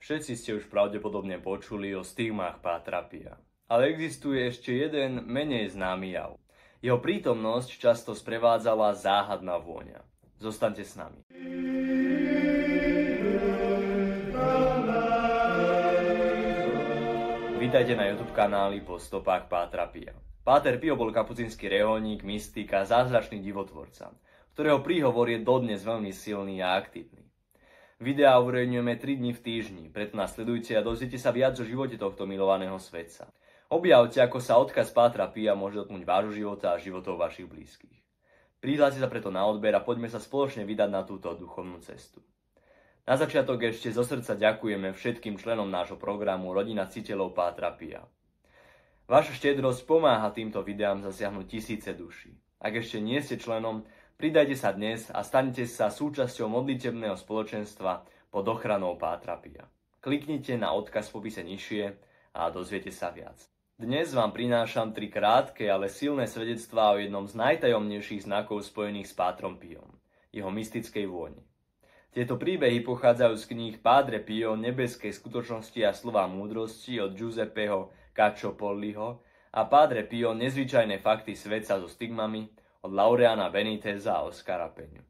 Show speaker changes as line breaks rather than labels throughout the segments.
Všetci ste už pravdepodobne počuli o stigmách Pátra Pia. Ale existuje ešte jeden menej známy jav. Jeho prítomnosť často sprevádzala záhadná vôňa. Zostaňte s nami. Vítajte na YouTube kanáli Po stopách Pátra Pia. Páter Pio bol kapucínsky reholník, mystik a zázračný divotvorca, ktorého príhovor je dodnes veľmi silný a aktívny. Videá uverejňujeme 3 dni v týždni, preto nás sledujte a dozviete sa viac o živote tohto milovaného svetca. Objavte, ako sa odkaz Pátra Pia môže dotknúť vášho života a životov vašich blízkych. Prihláste sa preto na odber a poďme sa spoločne vydať na túto duchovnú cestu. Na začiatok ešte zo srdca ďakujeme všetkým členom nášho programu Rodina citeľov Pátra Pia. Vaša štedrosť pomáha týmto videám zasiahnuť tisíce duší. Ak ešte nie ste členom, pridajte sa dnes a staňte sa súčasťou modlitebného spoločenstva pod ochranou Pátra Pia. Kliknite na odkaz v popise nižšie a dozviete sa viac. Dnes vám prinášam 3 krátke, ale silné svedectvá o jednom z najtajomnejších znakov spojených s Pátrom Piom, jeho mystickej vôni. Tieto príbehy pochádzajú z kníh Padre Pio, Nebeskej skutočnosti a slova múdrosti od Giuseppeho Cacciopolliho a Padre Pio, Nezvyčajné fakty svetca so stigmami od Laureana Beniteza a Oscara Peňu.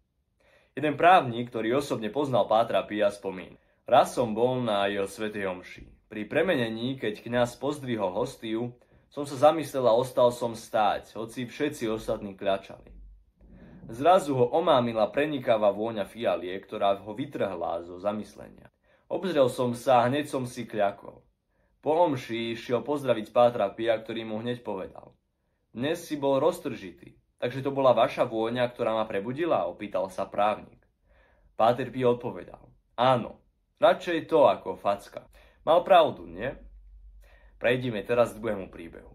Jeden právnik, ktorý osobne poznal Pátra Pia, spomína: Raz som bol na jeho svätej omši. Pri premenení, keď kňaz pozdvihol hostiu, som sa zamyslel a ostal som stáť, hoci všetci ostatní kľačali. Zrazu ho omámila prenikavá vôňa fialie, ktorá ho vytrhla zo zamyslenia. Obzrel som sa a hneď som si kľakol. Po omši išiel pozdraviť Pátra Pia, ktorý mu hneď povedal: Dnes si bol roztržitý. Takže to bola vaša vôňa, ktorá ma prebudila? Opýtal sa právnik. Páter Pio odpovedal: Áno, radšej to ako facka. Mal pravdu, nie? Prejdime teraz k druhému príbehu.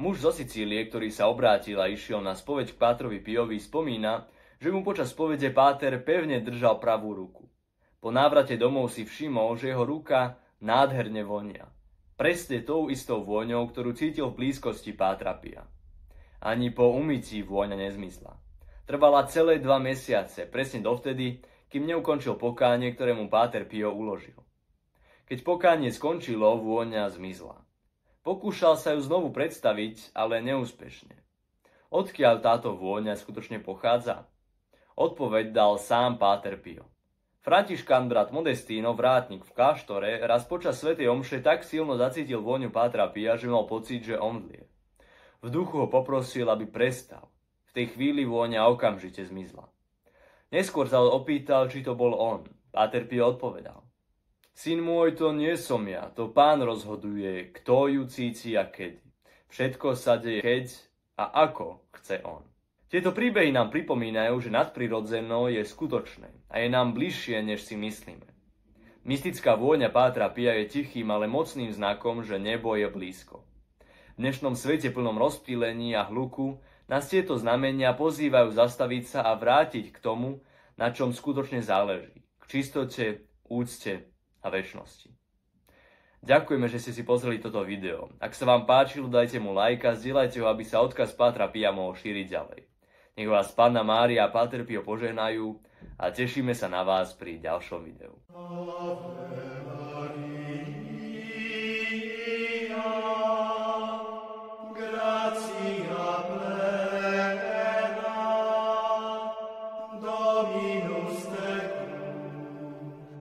Muž zo Sicílie, ktorý sa obrátil a išiel na spoveď k Pátrovi Piovi, spomína, že mu počas spovede Páter pevne držal pravú ruku. Po návrate domov si všimol, že jeho ruka nádherne vonia. Presne tou istou vôňou, ktorú cítil v blízkosti Pátra Pia. Ani po umytí vôňa nezmysla. Trvala celé 2 mesiace, presne dovtedy, kým neukončil pokánie, ktoré mu Páter Pio uložil. Keď pokánie skončilo, vôňa zmizla. Pokúšal sa ju znovu predstaviť, ale neúspešne. Odkiaľ táto vôňa skutočne pochádza? Odpoveď dal sám Páter Pio. Františkán brat Modestino, vrátnik v kláštore, raz počas svätej omše tak silno zacítil vôňu Pátra Pia, že mal pocit, že omdlie. V duchu ho poprosil, aby prestal. V tej chvíli vôňa okamžite zmizla. Neskôr sa opýtal, či to bol on. Páter Pio odpovedal: Syn môj, to nie som ja, to Pán rozhoduje, kto ju cíti a kedy. Všetko sa deje keď a ako chce on. Tieto príbehy nám pripomínajú, že nadprirodzené je skutočné a je nám bližšie, než si myslíme. Mystická vôňa Pátra Pia je tichým, ale mocným znakom, že nebo je blízko. V dnešnom svete plnom rozptýlení a hluku nás tieto znamenia pozývajú zastaviť sa a vrátiť k tomu, na čom skutočne záleží. K čistote, úcte a večnosti. Ďakujeme, že ste si pozreli toto video. Ak sa vám páčilo, dajte mu like a zdieľajte ho, aby sa odkaz Pátra Pia mohol šíriť ďalej. Nech vás Panna Mária a Páter Pio požehnajú a tešíme sa na vás pri ďalšom videu.